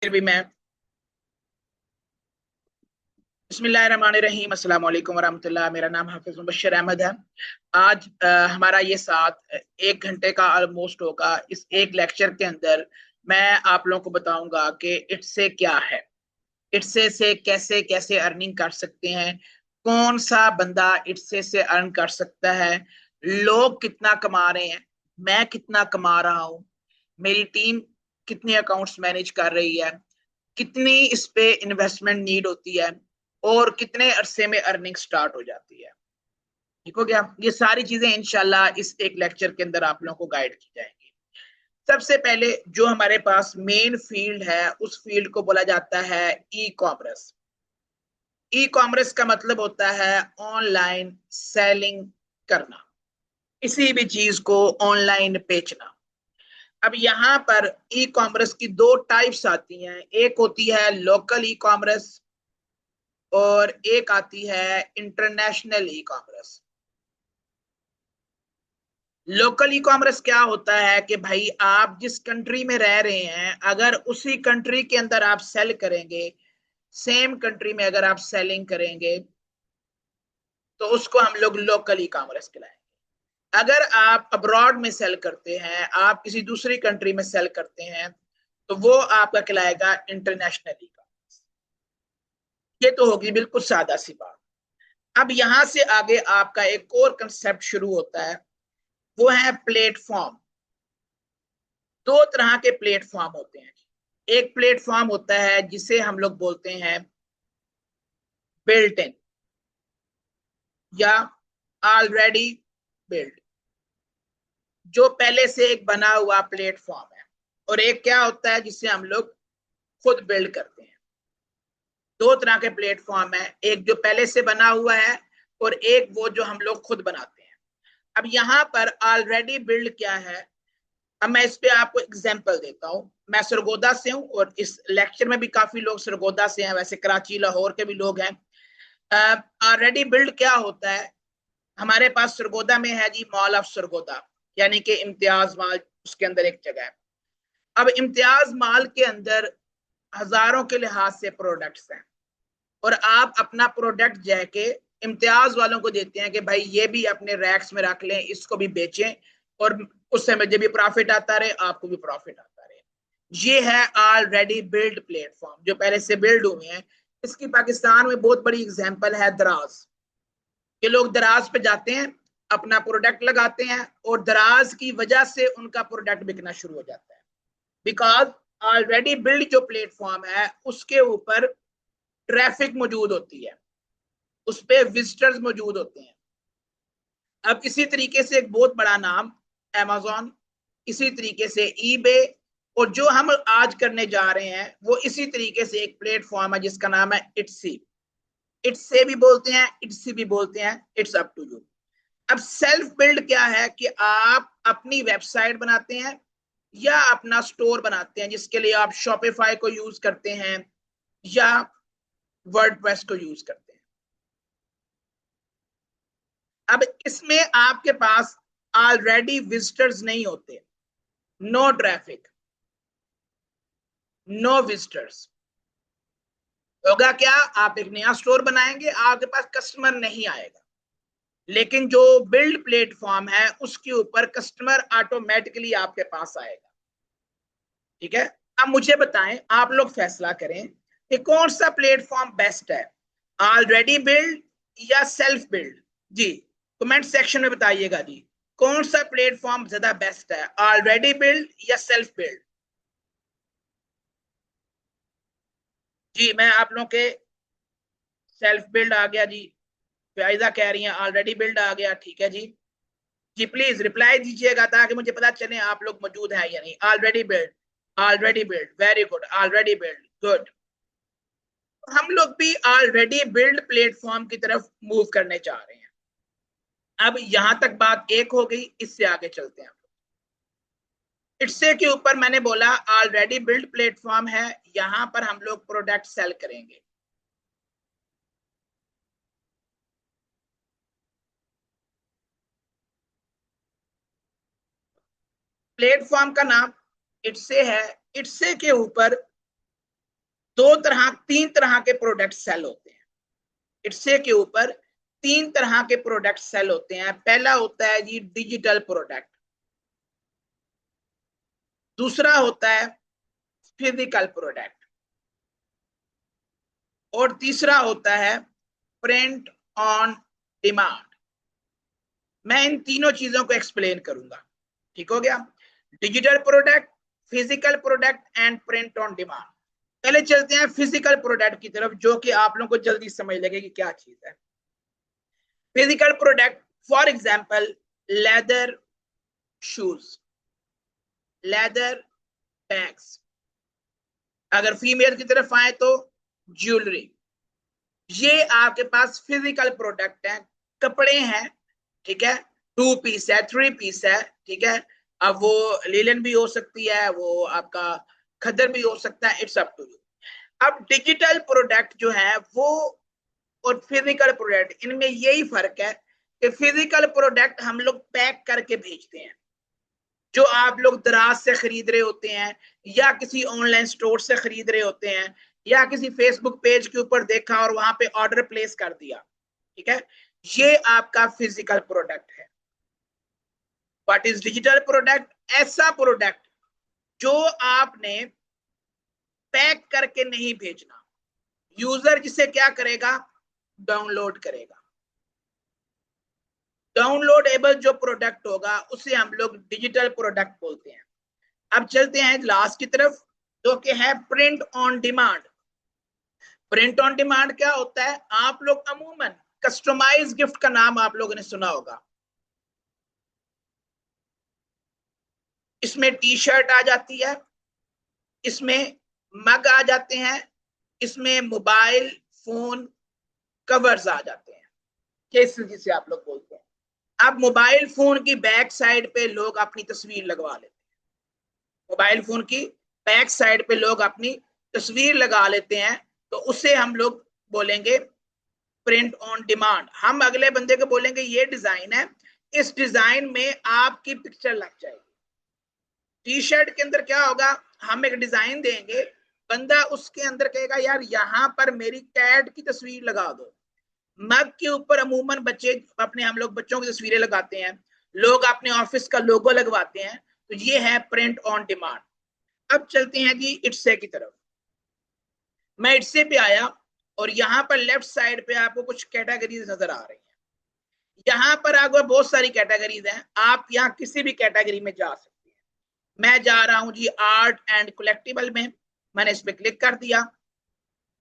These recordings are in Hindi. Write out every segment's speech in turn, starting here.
फिर भी मैं बिस्मिल्लाहिर्रहमानिर्रहीम अस्सलाम वालेकुम वरहमतुल्लाह। मेरा नाम हाफिज मुबश्शिर अहमद है। आज हमारा ये साथ 1 घंटे का ऑलमोस्ट होगा। इस एक लेक्चर के अंदर मैं आप लोगों को बताऊंगा कि इट्से क्या है, इट्से से कैसे कैसे अर्निंग कर सकते हैं, कौन सा बंदा इट्से से अर्न कर सकता है, लोग कितना कमा रहे हैं, मैं कितना कमा रहा हूँ, मेरी टीम कितने अकाउंट्स मैनेज कर रही है, कितनी इस पे इन्वेस्टमेंट नीड होती है और कितने अरसे में अर्निंग स्टार्ट हो जाती है। ठीक हो गया। ये सारी चीजें इंशाल्लाह इस एक लेक्चर के अंदर आप लोगों को गाइड की जाएंगी। सबसे पहले जो हमारे पास मेन फील्ड है उस फील्ड को बोला जाता है ई कॉमर्स। ई कॉमर्स का मतलब होता है ऑनलाइन सेलिंग करना, किसी भी चीज को ऑनलाइन बेचना। अब यहाँ पर ई कॉमर्स की दो टाइप्स आती हैं, एक होती है लोकल ई कॉमर्स और एक आती है international e commerce. Local e commerce क्या होता है कि भाई आप जिस कंट्री में रह रहे हैं, अगर उसी कंट्री के अंदर आप सेल करेंगे, सेम कंट्री में अगर आप सेलिंग करेंगे तो उसको हम लोग लोकल ई कॉमर्स कहलाएंगे। अगर आप अब्रॉड में सेल करते हैं, आप किसी दूसरी कंट्री में सेल करते हैं, तो वो आपका कहलाएगा इंटरनेशनल ई कॉमर्स। ये तो होगी बिल्कुल सादा सी बात। अब यहां से आगे आपका एक और कंसेप्ट शुरू होता है, वो है प्लेटफॉर्म। दो तरह के प्लेटफॉर्म होते हैं। एक प्लेटफॉर्म होता है जिसे हम लोग बोलते हैं बिल्ट इन या ऑलरेडी बिल्ड, जो पहले से एक बना हुआ प्लेटफॉर्म है। और एक क्या होता है जिसे हम लोग खुद बिल्ड करते हैं। दो तरह के प्लेटफॉर्म है, एक जो पहले से बना हुआ है और एक वो जो हम लोग खुद बनाते हैं। अब यहाँ पर ऑलरेडी बिल्ड क्या है, अब मैं इस पे आपको एग्जांपल देता हूँ। मैं सरगोदा से हूँ और इस लेक्चर में भी काफी लोग सरगोदा से हैं, वैसे कराची लाहौर के भी लोग हैं। ऑलरेडी बिल्ड क्या होता है, हमारे पास सरगोदा में है जी मॉल ऑफ सरगोदा, यानी कि इम्तियाज मॉल, उसके अंदर एक जगह है। अब इम्तियाज मॉल के अंदर हजारों के लिहाज से प्रोडक्ट्स हैं और आप अपना प्रोडक्ट जाके इम्तियाज वालों को देते हैं कि भाई ये भी अपने रैक्स में रख लें, इसको भी बेचें और उससे मुझे भी प्रॉफिट आता रहे, आपको भी प्रॉफिट आता रहे। ये है ऑलरेडी बिल्ड प्लेटफॉर्म जो पहले से बिल्ड हुए हैं। इसकी पाकिस्तान में बहुत बड़ी एग्जांपल है दराज। ये लोग दराज पे जाते हैं, अपना प्रोडक्ट लगाते हैं और दराज की वजह से उनका प्रोडक्ट बिकना शुरू हो जाता है। बिकॉज ऑलरेडी बिल्ड जो प्लेटफॉर्म है उसके ऊपर ट्रैफिक मौजूद होती है, उस पर विजिटर्स मौजूद होते हैं। अब इसी तरीके से एक बहुत बड़ा नाम Amazon, इसी तरीके से eBay, और जो हम आज करने जा रहे हैं वो इसी तरीके से एक प्लेटफॉर्म है जिसका नाम है इट्सी। इट्से भी बोलते हैं, इट्सी भी बोलते हैं, इट्स अप टू यू। अब सेल्फ बिल्ड क्या है कि आप अपनी वेबसाइट बनाते हैं या अपना स्टोर बनाते हैं, जिसके लिए आप शॉपिफाई को यूज करते हैं या वर्डप्रेस को यूज करते हैं। अब इसमें आपके पास ऑलरेडी विजिटर्स नहीं होते, नो ट्रैफिक, नो विजिटर्स। होगा क्या, आप एक नया स्टोर बनाएंगे, आपके पास कस्टमर नहीं आएगा। लेकिन जो बिल्ड प्लेटफॉर्म है उसके ऊपर कस्टमर ऑटोमेटिकली आपके पास आएगा। ठीक है। अब मुझे बताएं, आप लोग फैसला करें कि कौन सा प्लेटफॉर्म बेस्ट है, ऑलरेडी बिल्ड या सेल्फ बिल्ड। जी, कमेंट सेक्शन में बताइएगा जी, कौन सा प्लेटफॉर्म ज्यादा बेस्ट है, ऑलरेडी बिल्ड या सेल्फ बिल्ड। जी, मैं आप लोगों के सेल्फ बिल्ड आ गया जी, फायदा कह रही हैं ऑलरेडी बिल्ड आ गया, ठीक है जी। जी प्लीज रिप्लाई दीजिएगा ताकि मुझे पता चले आप लोग मौजूद हैं या नहीं। Already build, already build, very good, already build, good. हम लोग भी ऑलरेडी बिल्ड प्लेटफॉर्म की तरफ मूव करने जा रहे हैं। अब यहां तक बात एक हो गई, इससे आगे चलते हैं। इससे के ऊपर मैंने बोला ऑलरेडी बिल्ड प्लेटफॉर्म है, यहां पर हम लोग प्रोडक्ट सेल करेंगे। प्लेटफॉर्म का नाम इट्से है। इट्से के ऊपर तीन तरह के प्रोडक्ट सेल होते हैं। इट्से के ऊपर 3 तरह के प्रोडक्ट सेल होते हैं। पहला होता है जी डिजिटल प्रोडक्ट, दूसरा होता है फिजिकल प्रोडक्ट, और तीसरा होता है प्रिंट ऑन डिमांड। मैं इन तीनों चीजों को एक्सप्लेन करूंगा, ठीक हो गया। Digital product, physical product and print on demand. पहले चलते हैं फिजिकल प्रोडक्ट की तरफ, जो कि आप लोगों को जल्दी समझ लगे कि क्या चीज है। Physical product, for example leather shoes, leather bags. अगर फीमेल की तरफ आए तो ज्वेलरी। ये आपके पास फिजिकल प्रोडक्ट है, कपड़े हैं, ठीक है। 2 पीस है, 3 पीस है, ठीक है। अब वो लीलन भी हो सकती है, वो आपका खद्दर भी हो सकता है, इट्स अप टू यू। अब डिजिटल प्रोडक्ट जो है वो और फिजिकल प्रोडक्ट, इनमें यही फर्क है कि फिजिकल प्रोडक्ट हम लोग पैक करके भेजते हैं, जो आप लोग दराज से खरीद रहे होते हैं या किसी ऑनलाइन स्टोर से खरीद रहे होते हैं या किसी फेसबुक पेज के ऊपर देखा और वहां पे ऑर्डर प्लेस कर दिया, ठीक है। ये आपका फिजिकल प्रोडक्ट है। What is digital product? ऐसा प्रोडक्ट जो आपने पैक करके नहीं भेजना, यूजर जिसे क्या करेगा, डाउनलोड करेगा। डाउनलोडेबल जो प्रोडक्ट होगा उसे हम लोग डिजिटल प्रोडक्ट बोलते हैं। अब चलते हैं लास्ट की तरफ, जो कि है print on demand. Print on demand क्या होता है? आप लोग अमूमन कस्टमाइज गिफ्ट का नाम आप लोगों ने सुना होगा। इसमें टी शर्ट आ जाती है, इसमें मग आ जाते हैं, इसमें मोबाइल फोन कवर्स आ जाते हैं, केस जिसे आप लोग बोलते हैं। अब मोबाइल फोन की बैक साइड पे लोग अपनी तस्वीर लगवा लेते हैं, मोबाइल फोन की बैक साइड पे लोग अपनी तस्वीर लगा लेते हैं, तो उसे हम लोग बोलेंगे प्रिंट ऑन डिमांड। हम अगले बंदे को बोलेंगे ये डिजाइन है, इस डिजाइन में आपकी पिक्चर लग जाएगी। टी शर्ट के अंदर क्या होगा, हम एक डिजाइन देंगे, बंदा उसके अंदर कहेगा यार यहाँ पर मेरी कैट की तस्वीर लगा दो। मग के ऊपर अमूमन बच्चे अपने, हम लोग बच्चों की तस्वीरें लगाते हैं, लोग अपने ऑफिस का लोगो लगवाते हैं, तो ये है प्रिंट ऑन डिमांड। अब चलते हैं जी इट्से की तरफ। मैं इट्से पे आया और यहाँ पर लेफ्ट साइड पे आपको कुछ कैटेगरीज नजर आ रही हैं। यहाँ पर आपको बहुत सारी कैटेगरीज हैं, आप यहाँ किसी भी कैटेगरी में जा सकते हैं। मैं जा रहा हूं जी आर्ट एंड कलेक्टिबल में, मैंने इस पे क्लिक कर दिया।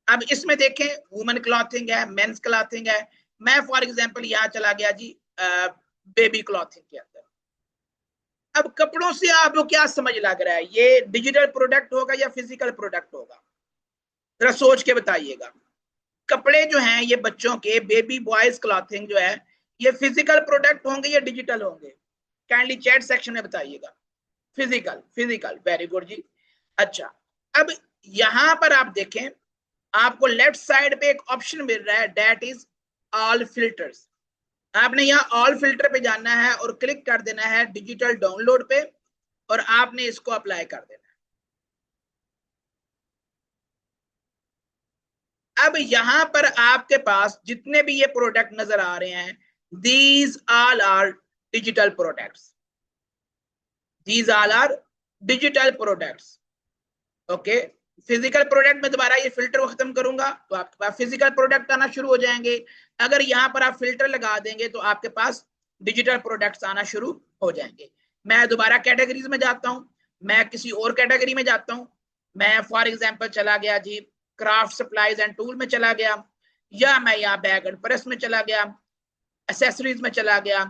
अब इसमें देखें वुमेन क्लॉथिंग है, मेंस क्लॉथिंग है। मैं फॉर एग्जांपल यहाँ चला गया जी बेबी क्लॉथिंग के अंदर। अब कपड़ों से आपको क्या समझ लग रहा है, ये डिजिटल प्रोडक्ट होगा या फिजिकल प्रोडक्ट होगा? जरा सोच के बताइएगा। कपड़े जो हैं ये बच्चों के बेबी बॉयज क्लॉथिंग जो है, ये फिजिकल प्रोडक्ट होंगे या डिजिटल होंगे? काइंडली चैट सेक्शन में बताइएगा। फिजिकल, फिजिकल, वेरी गुड जी। अच्छा, अब यहां पर आप देखें, आपको लेफ्ट साइड पे एक ऑप्शन मिल रहा है, दैट इज ऑल फिल्टर्स। आपने यहाँ ऑल फिल्टर पे जाना है और क्लिक कर देना है डिजिटल डाउनलोड पे, और आपने इसको अप्लाई कर देना है। अब यहां पर आपके पास जितने भी ये प्रोडक्ट नजर आ रहे हैं, these all are digital products, these all are digital products. Okay, physical product में दोबारा ये फिल्टर को खत्म करूंगा तो आपके पास फिजिकल प्रोडक्ट आना शुरू हो जाएंगे। अगर यहाँ पर आप फिल्टर लगा देंगे तो आपके पास डिजिटल प्रोडक्ट्स आना शुरू हो जाएंगे। मैं दोबारा कैटेगरीज में जाता हूँ, मैं किसी और कैटेगरी में जाता हूँ। मैं फॉर एग्जांपल चला गया जी क्राफ्ट सप्लाईज एंड टूल में चला गया, या मैं यहाँ बैग एंड प्रेस में चला गया, एसेसरीज में चला गया,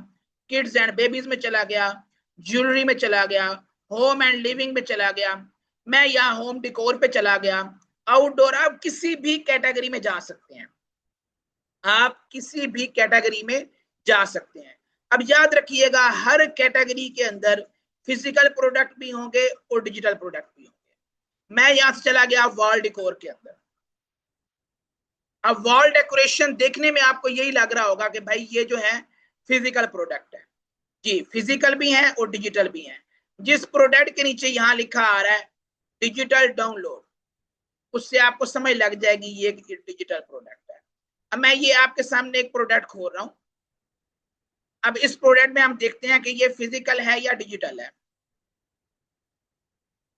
किड्स एंड बेबीज में चला गया, ज्वेलरी में चला गया, होम एंड लिविंग में चला गया, मैं यहाँ होम डिकोर पे चला गया, आउटडोर। आप किसी भी कैटेगरी में जा सकते हैं, आप किसी भी कैटेगरी में जा सकते हैं। अब याद रखिएगा हर कैटेगरी के अंदर फिजिकल प्रोडक्ट भी होंगे और डिजिटल प्रोडक्ट भी होंगे। मैं यहां से चला गया वॉल डिकोर के अंदर। अब वॉल डेकोरेशन देखने में आपको यही लग रहा होगा कि भाई ये जो है फिजिकल प्रोडक्ट है। जी, फिजिकल भी है और डिजिटल भी है। जिस प्रोडक्ट के नीचे यहां लिखा आ रहा है डिजिटल डाउनलोड, उससे आपको समझ लग जाएगी ये एक डिजिटल प्रोडक्ट है। अब मैं ये आपके सामने एक प्रोडक्ट खोल रहा हूं। अब इस प्रोडक्ट में हम देखते हैं कि ये फिजिकल है या डिजिटल है।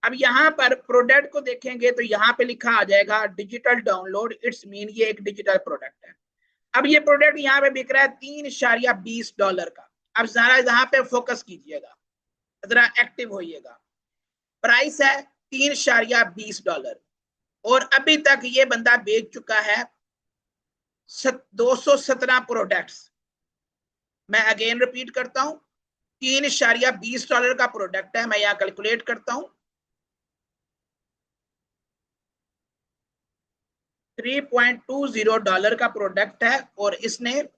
अब यहाँ पर प्रोडक्ट को देखेंगे तो यहाँ पे लिखा आ जाएगा डिजिटल डाउनलोड, इट्स मीन ये एक डिजिटल प्रोडक्ट है। अब ये प्रोडक्ट यहाँ पे बिक रहा है $3.20 का। अब जरा यहाँ पे फोकस कीजिएगा, जरा एक्टिव होइएगा। प्राइस है $3.20 और अभी तक ये बंदा बेच चुका है 217 प्रोडक्ट्स। मैं अगेन रिपीट करता हूं, $3.20 का प्रोडक्ट है। मैं यहां कैलकुलेट करता हूं, $3.20 का प्रोडक्ट है और इसने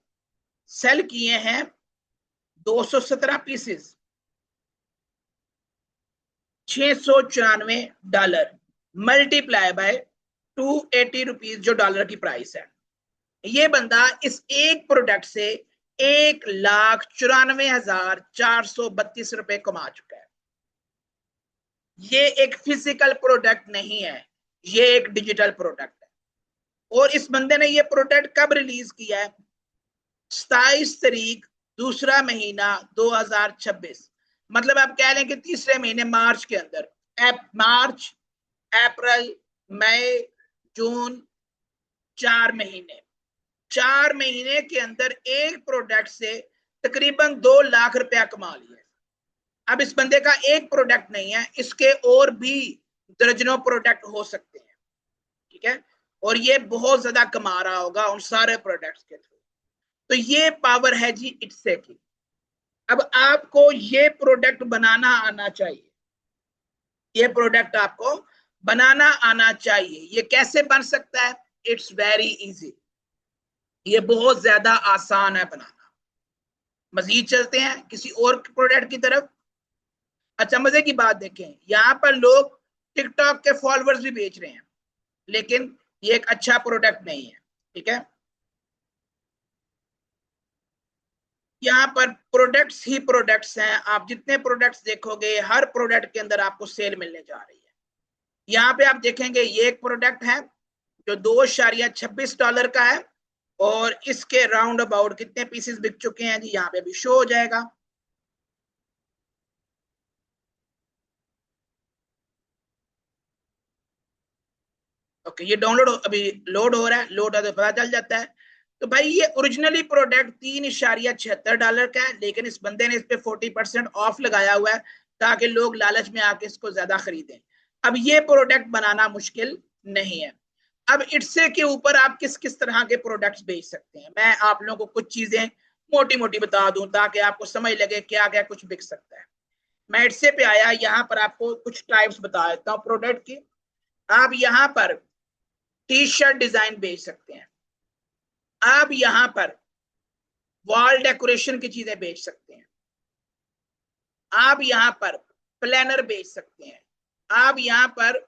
सेल किए हैं 217 पीसेस, $694 मल्टीप्लाई बाय 280 रुपीज जो डॉलर की प्राइस है। ये बंदा इस एक प्रोडक्ट से 1,94,432 रुपए कमा चुका है। ये एक फिजिकल प्रोडक्ट नहीं है, ये एक डिजिटल प्रोडक्ट है। और इस बंदे ने ये प्रोडक्ट कब रिलीज किया है? 27 तारीख दूसरा महीना 2026, मतलब आप कह लें कि तीसरे महीने मार्च के अंदर। मार्च, अप्रैल, मई, जून, 4 महीने के अंदर एक प्रोडक्ट से तकरीबन 2 लाख रुपया कमा लिया। अब इस बंदे का एक प्रोडक्ट नहीं है, इसके और भी दर्जनों प्रोडक्ट हो सकते हैं, ठीक है। और ये बहुत ज्यादा कमा रहा होगा उन सारे प्रोडक्ट्स के थ्रू। तो ये पावर है जी इट्से की। अब आपको ये प्रोडक्ट बनाना आना चाहिए, ये प्रोडक्ट आपको बनाना आना चाहिए। ये कैसे बन सकता है? इट्स वेरी इजी, ये बहुत ज्यादा आसान है बनाना। मजीद चलते हैं किसी और प्रोडक्ट की तरफ। अच्छा, मजे की बात देखें, यहाँ पर लोग टिकटॉक के फॉलोअर्स भी बेच रहे हैं, लेकिन ये एक अच्छा प्रोडक्ट नहीं है, ठीक है। यहाँ पर प्रोडक्ट्स ही प्रोडक्ट्स हैं। आप जितने प्रोडक्ट्स देखोगे हर प्रोडक्ट के अंदर आपको सेल मिलने जा रही है। यहाँ पे आप देखेंगे ये एक प्रोडक्ट है जो $2.26 का है और इसके राउंड अबाउट कितने पीसेस बिक चुके हैं जी, यहाँ पे भी शो हो जाएगा। ओके, ये डाउनलोड अभी लोड हो रहा है, लोड होते पता चल जाता है। तो भाई ये ओरिजिनली प्रोडक्ट $3.76 का है, लेकिन इस बंदे ने इस पे 40% ऑफ लगाया हुआ है ताकि लोग लालच में आके इसको ज्यादा खरीदें। अब ये प्रोडक्ट बनाना मुश्किल नहीं है। अब इट्से के ऊपर आप किस किस तरह के प्रोडक्ट्स बेच सकते हैं, मैं आप लोगों को कुछ चीजें मोटी मोटी बता दूं ताकि आपको समझ लगे क्या क्या कुछ बिक सकता है। मैं इट्से पे आया, यहाँ पर आपको कुछ टाइप्स बता देता हूँ प्रोडक्ट की। आप यहाँ पर टी शर्ट डिजाइन बेच सकते हैं, आप यहां पर वॉल डेकोरेशन की चीजें बेच सकते हैं, आप यहां पर प्लानर बेच सकते हैं, आप यहां पर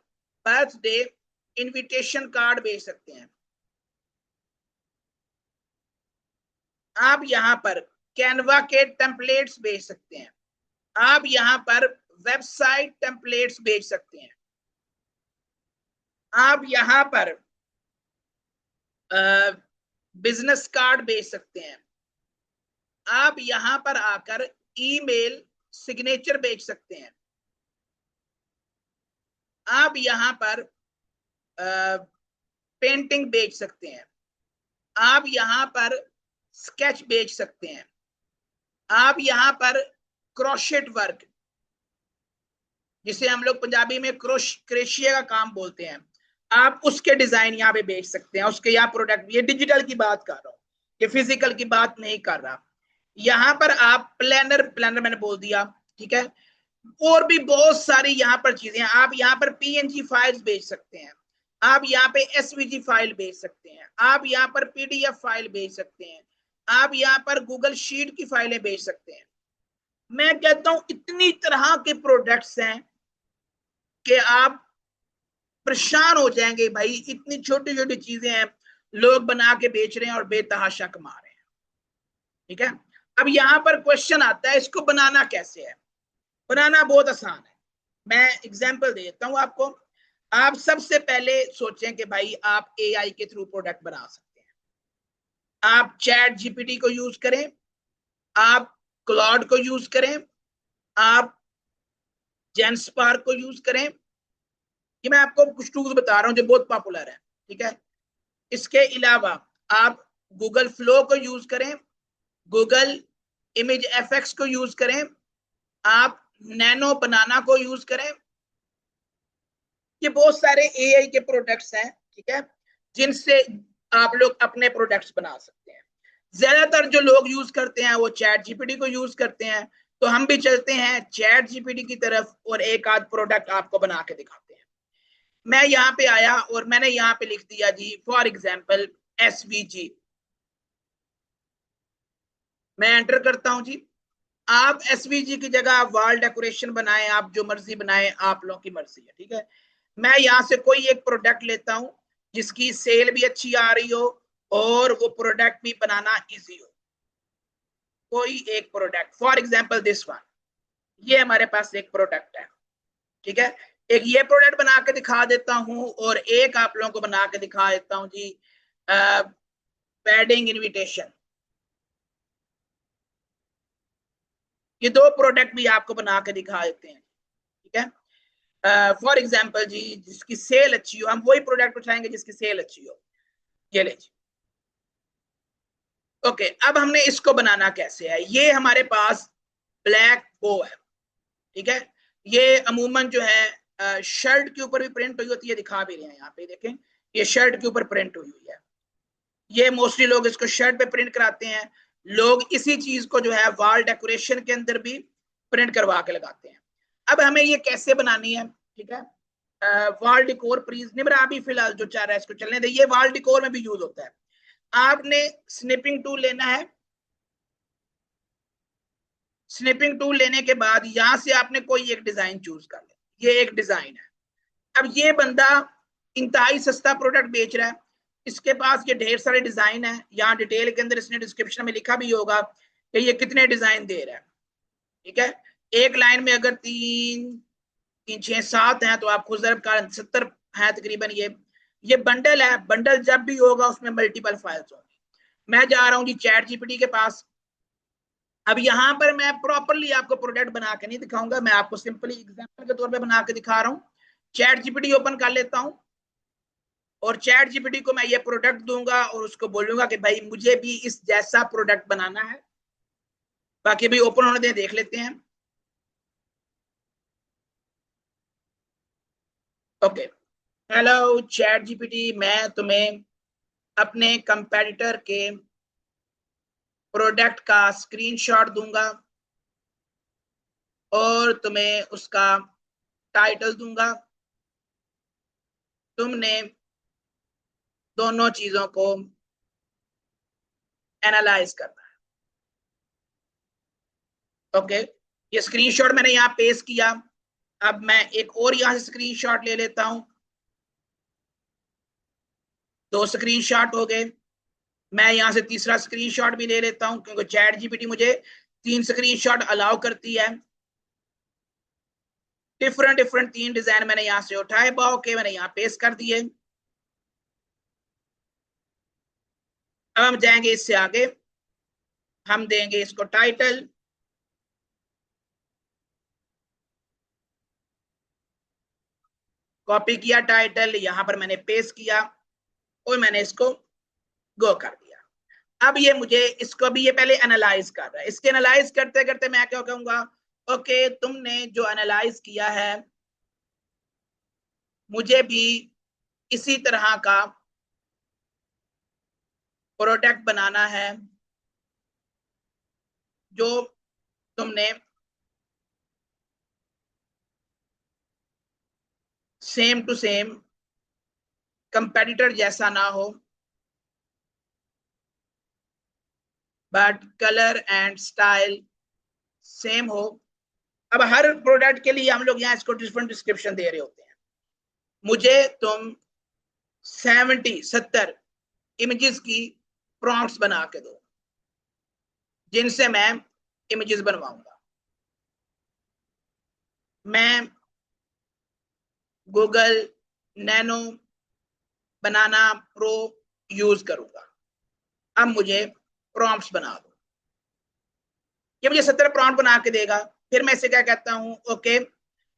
बर्थडे इनविटेशन कार्ड बेच सकते हैं, आप यहां पर कैनवा के टेम्पलेट्स बेच सकते हैं, आप यहां पर वेबसाइट टेम्पलेट्स बेच सकते हैं, आप यहां पर बिजनेस कार्ड बेच सकते हैं, आप यहां पर आकर ईमेल सिग्नेचर बेच सकते हैं, आप यहां पर पेंटिंग बेच सकते हैं, आप यहां पर स्केच बेच सकते हैं, आप यहां पर क्रोशेट वर्क, जिसे हम लोग पंजाबी में क्रोशिया का काम बोलते हैं, आप उसके डिजाइन यहाँ पे बेच सकते हैं। उसके यहाँ प्रोडक्ट, ये डिजिटल की बात कर रहा हूँ, ये फिजिकल की बात नहीं कर रहा। यहाँ पर आप प्लानर मैंने बोल दिया, ठीक है। और भी बहुत सारी यहाँ पर चीजें, आप यहाँ पर पीएनजी फाइल्स बेच सकते हैं, आप यहाँ पे एसवीजी फाइल बेच सकते हैं, आप यहाँ पर पीडीएफ फाइल बेच सकते हैं, आप यहाँ पर गूगल शीट की फाइलें बेच सकते हैं। मैं कहता हूं इतनी तरह के प्रोडक्ट्स हैं कि आप परेशान हो जाएंगे भाई, इतनी छोटी छोटी चीजें हैं लोग बना के बेच रहे हैं और बेतहाशा कमा रहे हैं, ठीक है। अब यहां पर क्वेश्चन आता है इसको बनाना कैसे है। बनाना बहुत आसान है, मैं एग्जांपल देता हूं आपको। आप सबसे पहले सोचें कि भाई आप एआई के थ्रू प्रोडक्ट बना सकते हैं। आप चैट जीपीटी को यूज करें, आप क्लाउड को यूज करें, आप जेनस्पार्क को यूज करें। ये मैं आपको कुछ टूल्स बता रहा हूं जो बहुत पॉपुलर है, ठीक है। इसके अलावा आप गूगल फ्लो को यूज करें, गूगल इमेज एफएक्स को यूज करें, आप नैनो बनाना को यूज करें। ये बहुत सारे एआई के प्रोडक्ट्स हैं, ठीक है, जिनसे आप लोग अपने प्रोडक्ट्स बना सकते हैं। ज्यादातर जो लोग यूज करते हैं वो चैट जीपीटी को यूज करते हैं, तो हम भी चलते हैं चैट जीपीटी की तरफ और एक आध प्रोडक्ट आपको बना के दिखाते हैं। मैं यहाँ पे आया और मैंने यहाँ पे लिख दिया जी फॉर एग्जाम्पल एसवीजी। मैं एंटर करता हूं जी। आप एसवीजी की जगह वॉल डेकोरेशन बनाएं, आप जो मर्जी बनाएं, आप लोगों की मर्जी है, ठीक है। मैं यहाँ से कोई एक प्रोडक्ट लेता हूं जिसकी सेल भी अच्छी आ रही हो और वो प्रोडक्ट भी बनाना इजी हो। कोई एक product, for example this one, ये हमारे पास एक प्रोडक्ट है, ठीक है। एक ये प्रोडक्ट बना के दिखा देता हूं और एक आप लोगों को बना के दिखा देता हूं जी वेडिंग इनविटेशन। ये दो प्रोडक्ट भी आपको बना के दिखा देते हैं, ठीक है। फॉर एग्जाम्पल जी जिसकी सेल अच्छी हो, हम वही प्रोडक्ट उठाएंगे जिसकी सेल अच्छी हो। ये ले जी। ओके, अब हमने इसको बनाना कैसे है। ये हमारे पास ब्लैक बो है, ठीक है। ये अमूमन जो है शर्ट के ऊपर भी प्रिंट हुई होती है, दिखा भी रहे हैं यहाँ पे, देखें ये शर्ट के ऊपर प्रिंट हुई हुई है। ये मोस्टली लोग इसको शर्ट पे प्रिंट कराते हैं। लोग इसी चीज को जो है वॉल डेकोरेशन के अंदर भी प्रिंट करवा के लगाते हैं। अब हमें ये कैसे बनानी है, ठीक है। वॉल डिकोर प्लीज निमरा अभी फिलहाल जो चाह रहा है इसको चलने दे, ये वॉल डिकोर में भी यूज होता है। आपने स्निपिंग टूल लेना है। स्निपिंग टूल लेने के बाद यहां से आपने कोई एक डिजाइन चूज कर ले। ये एक डिजाइन है। अब ये बंदा इंतहाई सस्ता प्रोडक्ट बेच रहा है, इसके पास ये ढेर सारे डिजाइन है। यहाँ डिटेल के अंदर इसने डिस्क्रिप्शन में लिखा भी होगा कि ये कितने डिजाइन दे रहा है, ठीक है। एक लाइन में अगर 3, 3, 6, 7 हैं तो आप खुद जरब का 70 है तकरीबन। ये बंडल है, बंडल जब भी होगा उसमें मल्टीपल फाइल्स होंगी। मैं जा रहा हूँ जी चैट जीपीटी के पास। अब यहाँ पर मैं प्रॉपरली आपको प्रोडक्ट बना के नहीं दिखाऊंगा, मैं आपको सिंपली एग्जांपल के तौर पे बना के दिखा रहा हूँ। चैट जीपीटी ओपन कर लेता हूँ और चैट जीपीटी को मैं ये प्रोडक्ट दूंगा और उसको बोलूंगा कि भाई मुझे भी इस जैसा प्रोडक्ट बनाना है। बाकी भी ओपन होने दें, देख लेते हैं। ओके, हेलो चैट जीपीटी, मैं तुम्हें अपने कंपेटिटर के प्रोडक्ट का स्क्रीनशॉट दूंगा और तुम्हें उसका टाइटल दूंगा। तुमने दोनों चीजों को एनालाइज करना है। ओके, ये स्क्रीनशॉट मैंने यहाँ पेस्ट किया। अब मैं एक और यहाँ से स्क्रीनशॉट ले लेता हूं। 2 स्क्रीनशॉट हो गए। मैं यहाँ से तीसरा स्क्रीनशॉट भी ले लेता हूं क्योंकि चैट जीपीटी मुझे 3 स्क्रीनशॉट अलाउ करती है। डिफरेंट डिफरेंट 3 डिजाइन मैंने यहाँ से उठाए, ओके मैंने यहाँ पेस्ट कर दिए। अब हम जाएंगे इससे आगे, हम देंगे इसको टाइटल। कॉपी किया टाइटल, यहां पर मैंने पेस्ट किया और मैंने इसको गो कर दिया। अब ये मुझे इसको भी ये पहले एनालाइज कर रहा है। इसके एनालाइज करते करते मैं क्या कहूंगा, ओके तुमने जो एनालाइज किया है मुझे भी इसी तरह का प्रोडक्ट बनाना है जो तुमने सेम टू सेम कंपेटिटर जैसा ना हो but colour and style same हो। अब हर प्रोडक्ट के लिए हम लोग यहाँ इसको डिफरेंट डिस्क्रिप्शन दे रहे होते हैं। मुझे तुम 70 इमेजेस की प्रॉम्प्ट्स बना के दो जिनसे मैं इमेजेस बनवाऊंगा। मैं गूगल नैनो बनाना प्रो यूज करूंगा। अब मुझे प्रॉम्प्ट्स बना दो। ये मुझे 70 प्रॉम्प्ट बना के देगा। फिर मैं इसे क्या कहता हूँ, ओके।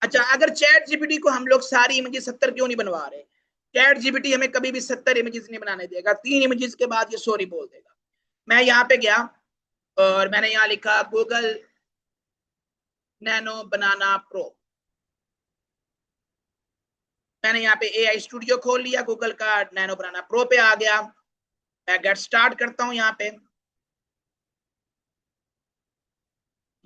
अच्छा, अगर चैट जीपीटी को हम लोग सारी इमेजेस 70 क्यों नहीं बनवा रहे? चैट जीपीटी हमें कभी भी 70 इमेजेस नहीं बनाने देगा। 3 इमेजेस के बाद ये सॉरी बोल देगा। मैं यहाँ पे गया और मैंने यहाँ लिखा गूगल नैनो बनाना प्रो। मैंने यहाँ पे AI स्टूडियो खोल लिया, गूगल का नैनो बनाना प्रो पे आ गया। मैं गेट स्टार्ट करता हूँ। यहाँ पे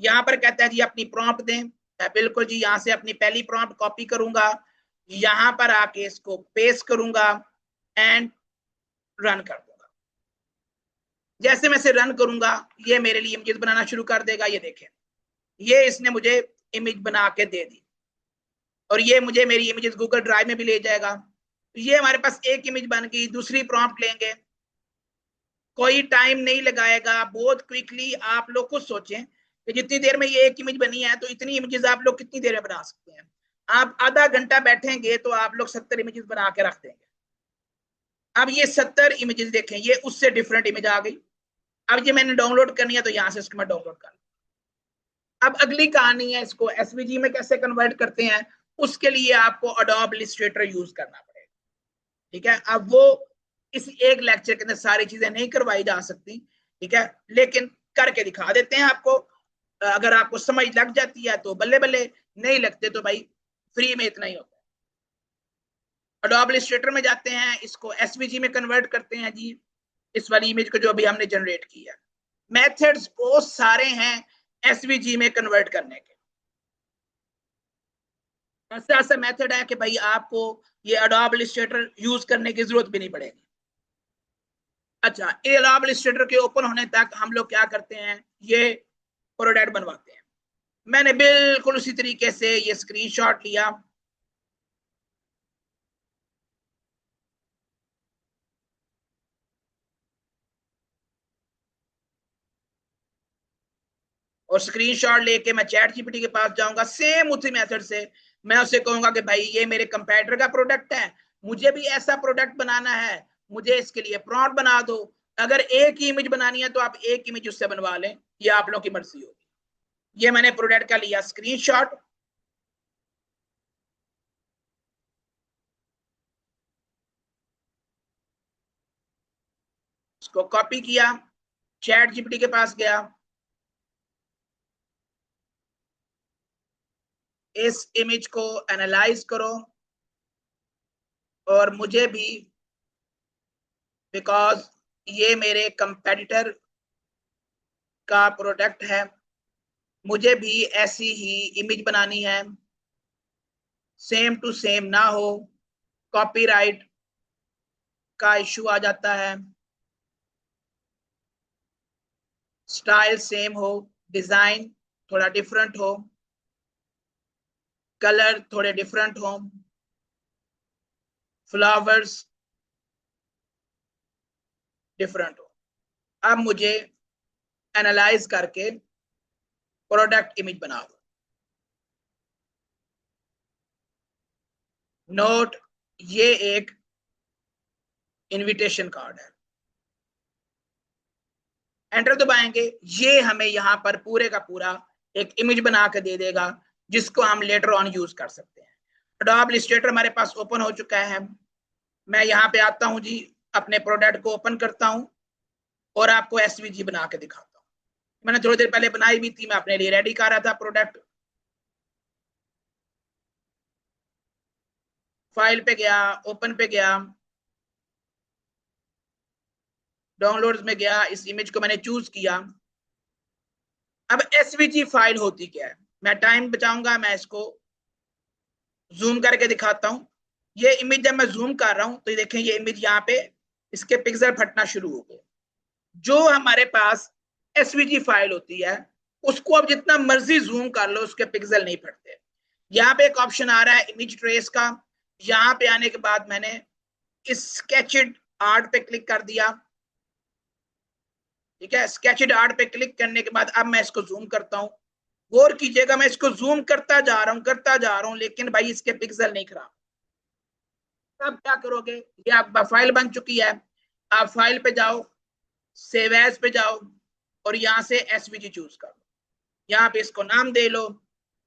यहाँ पर कहता है जी अपनी प्रॉम्प्ट दें। मैं बिल्कुल जी यहाँ से अपनी पहली प्रॉम्प्ट कॉपी करूंगा, यहाँ पर आके इसको पेस्ट करूंगा एंड रन कर दूंगा। जैसे मैं इसे रन करूंगा ये मेरे लिए इमेज बनाना शुरू कर देगा। ये देखें, ये इसने मुझे इमेज बना के दे दी और ये मुझे मेरी इमेजेस गूगल ड्राइव में भी ले जाएगा। ये हमारे पास एक इमेज बन गई। दूसरी प्रॉम्प्ट लेंगे, कोई टाइम नहीं लगाएगा, बहुत क्विकली। आप लोग खुद सोचें कि जितनी देर में ये एक इमेज बनी है तो इतनी इमेजेस आप लोग कितनी देर में बना सकते हैं? आप आधा घंटा बैठेंगे तो आप लोग 70 इमेजेस बना के रख देंगे। अब ये 70 इमेजेस देखें, ये उससे डिफरेंट इमेज आ गई। अब ये मैंने डाउनलोड करनी है तो यहाँ से इसको मैं डाउनलोड कर। अब अगली कहानी है, इसको एसवीजी में कैसे कन्वर्ट करते हैं। उसके लिए आपको एडोब इलस्ट्रेटर यूज करना पड़ेगा। ठीक है, अब वो इस एक लेक्चर के अंदर सारी चीजें नहीं करवाई जा सकती। ठीक है, लेकिन करके दिखा देते हैं आपको। अगर आपको समझ लग जाती है तो बल्ले बल्ले, नहीं लगते तो भाई फ्री में इतना ही होता है। एडोब इलस्ट्रेटर में जाते हैं, इसको एसवीजी में कन्वर्ट करते हैं जी, इस वाली इमेज को जो अभी हमने जनरेट किया। मेथड्स बहुत सारे हैं एसवीजी में कन्वर्ट करने के। ऐसा ऐसा मेथड है कि भाई आपको ये एडोब इलस्ट्रेटर यूज करने की जरूरत भी नहीं पड़ेगी। अच्छा, एडोब इलस्ट्रेटर के ओपन होने तक हम लोग क्या करते हैं, ये प्रोडक्ट बनवाते हैं। मैंने बिल्कुल उसी तरीके से ये स्क्रीनशॉट लिया और स्क्रीनशॉट लेके मैं चैट जीपीटी के पास जाऊंगा, सेम उसी मेथड से मैं उसे कहूंगा कि भाई ये मेरे कंपेटिटर का प्रोडक्ट है, मुझे भी ऐसा प्रोडक्ट बनाना है, मुझे इसके लिए प्रॉम्प्ट बना दो। अगर एक ही इमेज बनानी है तो आप एक इमेज उससे बनवा लें, ये आप लोगों की मर्जी होगी। ये मैंने प्रोडक्ट का लिया स्क्रीनशॉट, उसको कॉपी किया, चैट जीपीटी के पास गया, इस इमेज को एनालाइज करो और मुझे भी, बिकॉज ये मेरे कंपेटिटर का प्रोडक्ट है, मुझे भी ऐसी ही इमेज बनानी है, सेम टू सेम ना हो, कॉपीराइट का इशू आ जाता है, स्टाइल सेम हो, डिजाइन थोड़ा डिफरेंट हो, कलर थोड़े डिफरेंट हो, फ्लावर्स डिफरेंट हो। अब मुझे एनालाइज करके प्रोडक्ट इमेज बना दो। नोट, ये एक इनविटेशन कार्ड है। एंटर दबाएंगे, ये हमें यहाँ पर पूरे का पूरा एक इमेज बना के दे देगा जिसको हम लेटर ऑन यूज कर सकते हैं। एडोब इलस्ट्रेटर हमारे पास ओपन हो चुका है। मैं यहाँ पे आता हूँ जी, अपने प्रोडक्ट को ओपन करता हूँ और आपको एसवीजी बना के दिखाता हूँ। मैंने थोड़ी देर पहले बनाई भी थी, मैं अपने लिए रेडी कर रहा था प्रोडक्ट। फाइल पे गया, ओपन पे गया, डाउनलोड्स में गया, इस इमेज को मैंने चूज किया। अब एसवीजी फाइल होती क्या है, मैं टाइम बचाऊंगा, मैं इसको जूम करके दिखाता हूँ। ये इमेज जब मैं जूम कर रहा हूं तो देखें ये इमेज यहाँ पे इसके पिक्सल फटना शुरू हो गए। जो हमारे पास एसवीजी फाइल होती है उसको अब जितना मर्जी जूम कर लो उसके पिक्सल नहीं फटते। यहाँ पे एक ऑप्शन आ रहा है इमेज ट्रेस का। यहाँ पे आने के बाद मैंने इस स्केचड आर्ट पे क्लिक कर दिया। ठीक है, स्केचड आर्ट पे क्लिक करने के बाद अब मैं इसको जूम करता हूँ। गौर कीजिएगा, मैं इसको जूम करता जा रहा हूँ लेकिन भाई इसके पिक्सल नहीं खराब। तब क्या करोगे, ये आपका फाइल बन चुकी है, आप फाइल पे जाओ, सेव एज पे जाओ और यहां से एसवीजी चूज कर लो, यहाँ पे इसको नाम दे लो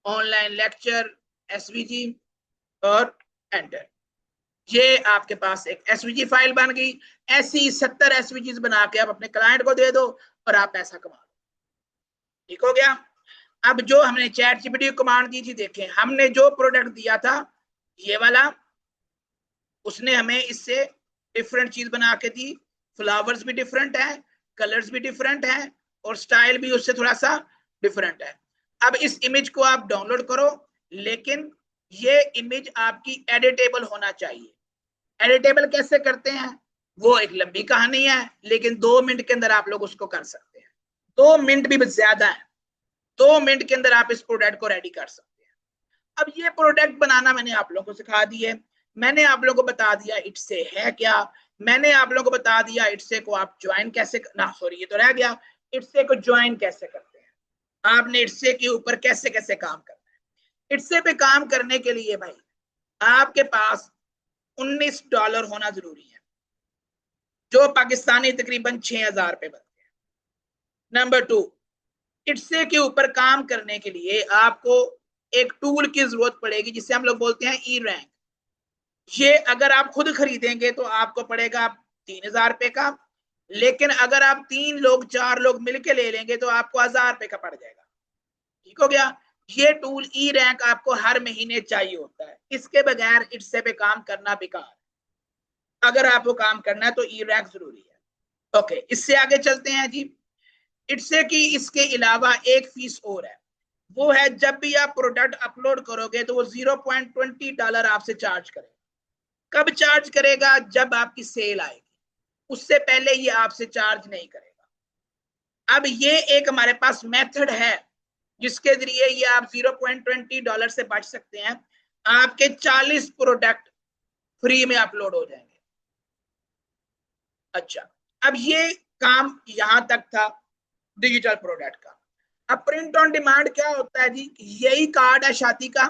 ऑनलाइन लेक्चर एसवीजी और एंटर। ये आपके पास एक एसवीजी फाइल बन गई। ऐसी 70 एसवीजी बना के आप अपने क्लाइंट को दे दो और आप पैसा कमा लो। ठीक हो गया। अब जो हमने चैट जीपीटी को कमांड दी थी, देखें हमने जो प्रोडक्ट दिया था ये वाला, उसने हमें इससे डिफरेंट चीज बना के दी, फ्लावर्स भी डिफरेंट है, कलर्स भी डिफरेंट है और स्टाइल भी उससे थोड़ा सा डिफरेंट है। अब इस इमेज को आप डाउनलोड करो, लेकिन ये इमेज आपकी एडिटेबल होना चाहिए। एडिटेबल कैसे करते हैं वो एक लंबी कहानी है, लेकिन 2 मिनट के अंदर आप लोग उसको कर सकते हैं। 2 मिनट भी ज्यादा है, 2 मिनट के अंदर आप इस प्रोडक्ट को रेडी कर सकते हैं। अब ये प्रोडक्ट बनाना मैंने आप लोगों को सिखा दी है, मैंने आप लोगों को बता दिया इट्से है क्या, मैंने आप लोगों को बता दिया इट्से को आप ज्वाइन कैसे ना, सॉरी ये तो रह गया, इट्से को ज्वाइन कैसे करते हैं, आपने इट्से के ऊपर कैसे कैसे काम करना है। इट्से पे काम करने के लिए भाई आपके पास $19 होना जरूरी है, जो पाकिस्तानी तकरीबन 6000 रुपए बनते हैं। नंबर 2, इट्से के ऊपर काम करने के लिए आपको एक टूल की जरूरत पड़ेगी जिसे हम लोग बोलते हैं ई रैंक। ये अगर आप खुद खरीदेंगे तो आपको पड़ेगा 3000 रुपए का, लेकिन अगर आप 3 लोग 4 लोग मिलके ले लेंगे तो आपको 1000 रुपए का पड़ जाएगा। ठीक हो गया। ये टूल ई रैंक आपको हर महीने चाहिए होता है, इसके बगैर इट्से पे काम करना बेकार। अगर आपको काम करना है तो ई रैंक जरूरी है। ओके, इससे आगे चलते हैं जी। इट्से की इसके अलावा एक फीस और है, वो है जब भी आप प्रोडक्ट अपलोड करोगे तो वो $0.20 आपसे चार्ज करेगा। कब चार्ज करेगा, जब आपकी सेल आएगी, उससे पहले ये आपसे चार्ज नहीं करेगा। अब ये एक हमारे पास मेथड है जिसके जरिए ये आप $0.20 से बच सकते हैं, आपके 40 प्रोडक्ट फ्री में अपलोड हो जाएंगे। अच्छा, अब ये काम यहां तक था डिजिटल प्रोडक्ट का। अब प्रिंट ऑन डिमांड क्या होता है जी, यही कार्ड है शादी का।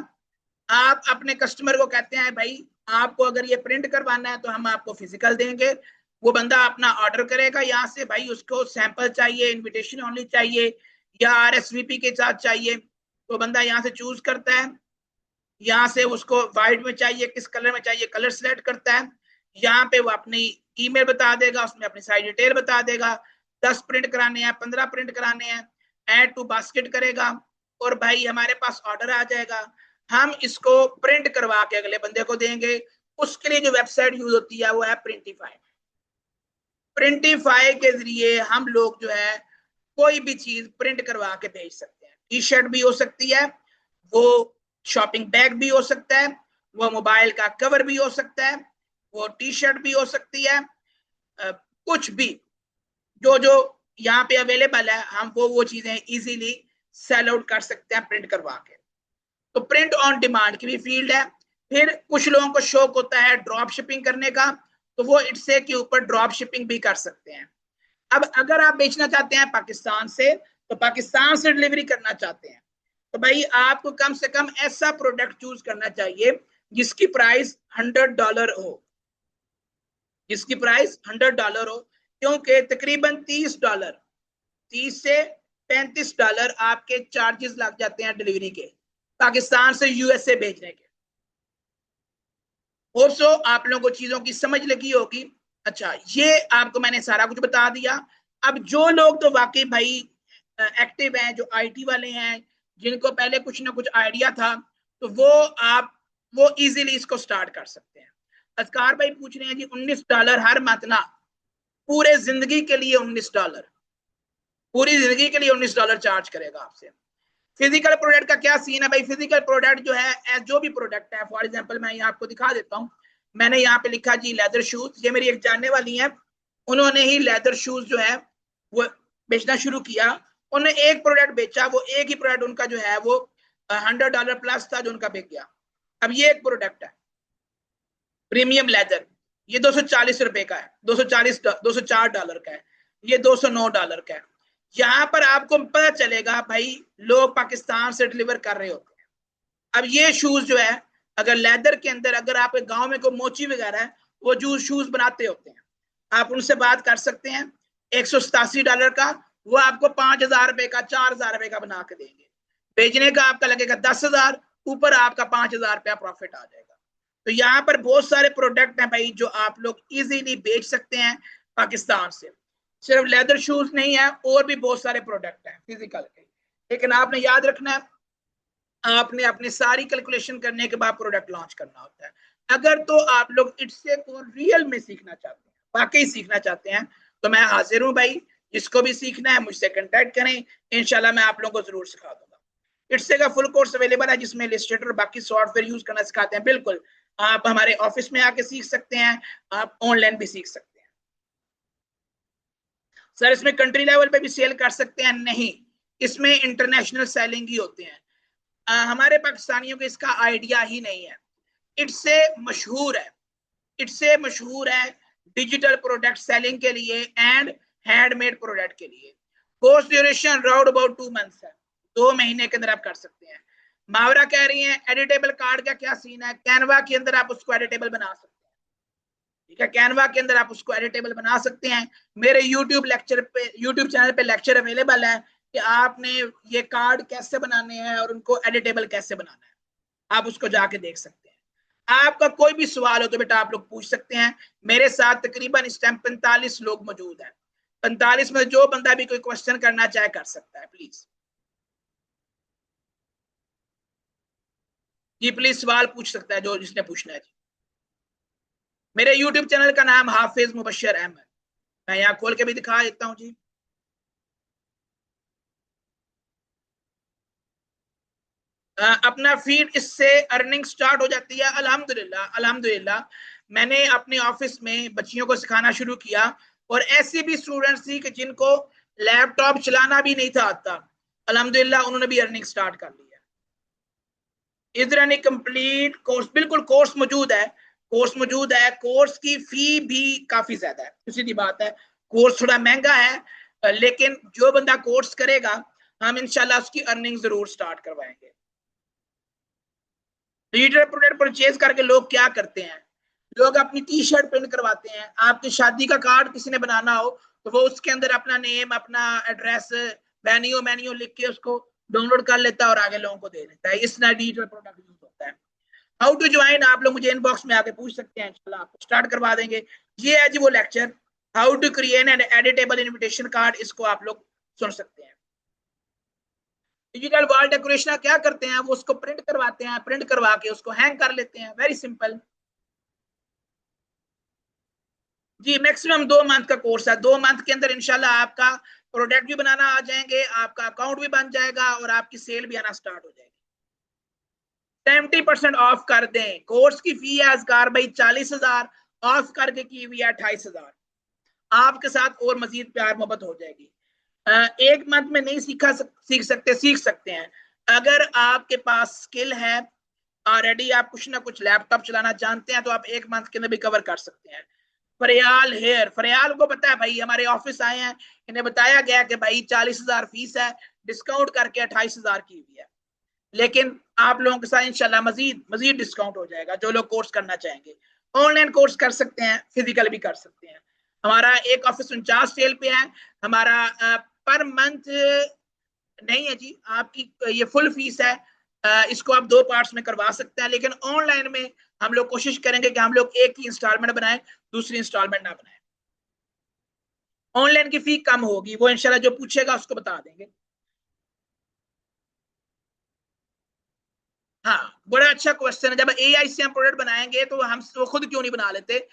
आप अपने कस्टमर को कहते हैं भाई आपको अगर ये प्रिंट करवाना है तो हम आपको फिजिकल देंगे, वो बंदा अपना ऑर्डर करेगा यहाँ से, भाई उसको सैंपल चाहिए, इनविटेशन ओनली चाहिए या आरएसवीपी के साथ चाहिए, तो बंदा यहाँ से चूज करता है, यहाँ से उसको व्हाइट में चाहिए, किस कलर में चाहिए कलर सेलेक्ट करता है, यहाँ पे वो अपनी ईमेल बता देगा, उसमें अपनी सारी डिटेल बता देगा, 10 प्रिंट कराने हैं, 15 प्रिंट कराने हैं, ऐड टू बास्केट करेगा और भाई हमारे पास ऑर्डर आ जाएगा। हम इसको प्रिंट करवा के अगले बंदे को देंगे। उसके लिए जो वेबसाइट यूज होती है वो है प्रिंटिफाई। प्रिंटिफाई के जरिए हम लोग जो है कोई भी चीज प्रिंट करवा के भेज सकते हैं। टी शर्ट भी हो सकती है, वो शॉपिंग बैग भी हो सकता है, वो मोबाइल का कवर भी हो सकता है, वो टी शर्ट भी हो सकती है, कुछ भी जो जो यहाँ पे अवेलेबल है हम वो चीजें इजीली सेल आउट कर सकते हैं प्रिंट करवा के। तो प्रिंट ऑन डिमांड की भी फील्ड है। फिर कुछ लोगों को शौक होता है ड्रॉप शिपिंग करने का, तो वो इट्से के ऊपर ड्रॉप शिपिंग भी कर सकते हैं। अब अगर आप बेचना चाहते हैं पाकिस्तान से, तो पाकिस्तान से डिलीवरी करना चाहते हैं, तो भाई आपको कम से कम ऐसा प्रोडक्ट चूज करना चाहिए जिसकी प्राइस $100 हो, जिसकी प्राइस $100 हो, क्योंकि तकरीबन $30 30 से $35 आपके चार्जेस लग जाते हैं डिलीवरी के, पाकिस्तान से यूएसए भेजने के। होप्सो आप लोगों को चीजों की समझ लगी होगी। अच्छा, ये आपको मैंने सारा कुछ बता दिया। अब जो लोग तो वाकई भाई एक्टिव हैं, जो आईटी वाले हैं, जिनको पहले कुछ ना कुछ आइडिया था, तो वो इजीली इसको स्टार्ट कर सकते हैं। असकार भाई पूछ रहे हैं जी $19 हर मंथ ना, पूरे जिंदगी के लिए $19, पूरी जिंदगी के लिए $19 चार्ज करेगा आपसे। फिजिकल प्रोडक्ट का क्या सीन है भाई, फिजिकल प्रोडक्ट जो है जो भी प्रोडक्ट है, फॉर एग्जांपल मैं यहाँ आपको दिखा देता हूँ, मैंने यहाँ पे लिखा जी लेदर शूज, ये मेरी एक जानने वाली है, उन्होंने ही लेदर शूज जो है वो बेचना शुरू किया। उन्होंने एक प्रोडक्ट बेचा, वो एक ही प्रोडक्ट उनका जो है वो $100 प्लस था जो उनका बिक गया। अब ये एक प्रोडक्ट है प्रीमियम लेदर, ये $240 का है, $204 का है, ये $209 का है। यहाँ पर आपको पता चलेगा भाई लोग पाकिस्तान से डिलीवर कर रहे होते हैं। अब ये शूज जो है अगर लेदर के अंदर अगर आपके गांव में कोई मोची वगैरह है, वो जो शूज बनाते होते हैं, आप उनसे बात कर सकते हैं। $187 का वो आपको $5,000 का, $4,000 का बना के देंगे। बेचने का आपका लगेगा 10,000, ऊपर आपका $5,000 प्रॉफिट आ जाएगा। तो यहाँ पर बहुत सारे प्रोडक्ट हैं भाई जो आप लोग इजीली बेच सकते हैं पाकिस्तान से। सिर्फ लेदर शूज नहीं है, और भी बहुत सारे प्रोडक्ट हैं फिजिकल के, लेकिन आपने याद रखना है आपने अपनी सारी कैलकुलेशन करने के बाद प्रोडक्ट लॉन्च करना होता है। अगर तो आप लोग इससे को रियल में सीखना चाहते हैं, वाकई सीखना चाहते हैं, तो मैं हाजिर हूं भाई। जिसको भी सीखना है मुझसे कांटेक्ट करें, इंशाल्लाह मैं आप लोगों को जरूर सिखा दूंगा। इट्से का फुल कोर्स अवेलेबल है जिसमें इलस्ट्रेटर और बाकी सॉफ्टवेयर यूज करना सिखाते हैं। बिल्कुल आप हमारे ऑफिस में आके सीख सकते हैं, आप ऑनलाइन भी सीख सकते हैं। सर इसमें कंट्री लेवल पे भी सेल कर सकते हैं? नहीं, इसमें इंटरनेशनल सेलिंग ही होते हैं। हमारे पाकिस्तानियों को इसका आइडिया ही नहीं है। इससे मशहूर है, इससे मशहूर है डिजिटल प्रोडक्ट सेलिंग के लिए एंड हैंडमेड प्रोडक्ट के लिए। Course duration round about 2 months है, 2 महीने के अंदर आप कर सकते हैं। मावरा कह रही है एडिटेबल कार्ड का क्या सीन है? कैनवा के अंदर आप उसको एडिटेबल बना सकते हैं, ठीक है, कैनवा के अंदर आप उसको एडिटेबल बना सकते हैं। मेरे यूट्यूब चैनल पे लेक्चर अवेलेबल है कि आपने ये कार्ड कैसे बनाने हैं और उनको एडिटेबल कैसे बनाना है, आप उसको जाके देख सकते हैं। आपका कोई भी सवाल हो तो बेटा आप लोग पूछ सकते हैं। मेरे साथ तकरीबन इस टाइम 45 लोग मौजूद हैं। 45 में जो बंदा भी कोई क्वेश्चन करना चाहे कर सकता है, प्लीज जी, प्लीज सवाल पूछ सकता है जो जिसने पूछना है जी। मेरे यूट्यूब चैनल का नाम हाफिज मुबशर अहमद, मैं यहाँ खोल के भी दिखा देता हूँ जी। अपना फीड इससे अर्निंग स्टार्ट हो जाती है। अल्हम्दुलिल्लाह अल्हम्दुलिल्लाह, मैंने अपने ऑफिस में बच्चियों को सिखाना शुरू किया, और ऐसे भी स्टूडेंट्स थी कि जिनको लैपटॉप चलाना भी नहीं था आता, अल्हम्दुलिल्लाह उन्होंने भी अर्निंग स्टार्ट कर ली है। इधर यानी कंप्लीट कोर्स, बिल्कुल कोर्स मौजूद है, कोर्स मौजूद है। कोर्स की फी भी काफी ज्यादा है, सीधी बात है, कोर्स थोड़ा महंगा है, लेकिन जो बंदा कोर्स करेगा हम इंशाल्लाह उसकी अर्निंग जरूर स्टार्ट करवाएंगे। डिजिटल प्रोडक्ट परचेज करके लोग क्या करते हैं, लोग अपनी टी शर्ट प्रिंट करवाते हैं। आपकी शादी का कार्ड किसी ने बनाना हो तो वो उसके अंदर अपना नेम, अपना एड्रेस, मेन्यू मेन्यू लिख के उसको डाउनलोड कर लेता है और आगे लोगों को दे देता है। इस तरह डिजिटल प्रोडक्ट यूज होता है। हाउ टू ज्वाइन आप लोग मुझे इनबॉक्स में आके पूछ सकते हैं, इंशाल्लाह आपको स्टार्ट करवा देंगे। ये है जी वो lecture, how to create an editable invitation card, इसको आप लोग सुन सकते हैं। डिजिटल वॉल डेकोरेशन क्या करते हैं, वो उसको प्रिंट करवाते हैं, प्रिंट करवा के उसको हैंग कर लेते हैं, वेरी सिंपल जी। मैक्सिमम 2 मंथ का कोर्स है, 2 मंथ के अंदर इंशाल्लाह आपका प्रोडक्ट भी बनाना आ जाएंगे, आपका अकाउंट भी बन जाएगा और आपकी सेल भी आना स्टार्ट हो जाएगी। 70% ऑफ कर दें, कोर्स की फी है असगार भाई 40,000, ऑफ करके की हुई है 28,000। आपके साथ और मजीद प्यार मोहब्बत हो जाएगी। एक मंथ में नहीं सीख सकते हैं। अगर आपके पास स्किल है ऑलरेडी, आप कुछ ना कुछ लैपटॉप चलाना जानते हैं, तो आप 1 मंथ के अंदर भी कवर कर सकते हैं। फरियाल हेयर, फरियाल को पता है भाई, हमारे ऑफिस आए हैं, इन्हें बताया गया कि भाई 40,000 फीस है, डिस्काउंट करके 28,000 की हुई है, लेकिन आप लोगों के साथ इंशाल्लाह मजीद मजीद डिस्काउंट हो जाएगा। जो लोग कोर्स करना चाहेंगे ऑनलाइन कोर्स कर सकते हैं, फिजिकल भी कर सकते हैं। हमारा एक ऑफिस 49 सेल पे है। हमारा पर मंथ नहीं है जी, आपकी ये फुल फीस है। इसको आप 2 पार्ट्स में करवा सकते हैं, लेकिन ऑनलाइन में हम लोग कोशिश करेंगे कि हम लोग एक ही इंस्टॉलमेंट बनाएं, दूसरी इंस्टॉलमेंट ना बनाएं। ऑनलाइन की फी कम होगी, वो इंशाल्लाह जो पूछेगा उसको बता देंगे। हाँ, बड़ा अच्छा क्वेश्चन है। जब एआई से हम प्रोडक्ट बनाएंगे तो हम वो खुद क्यों नहीं बना लेते,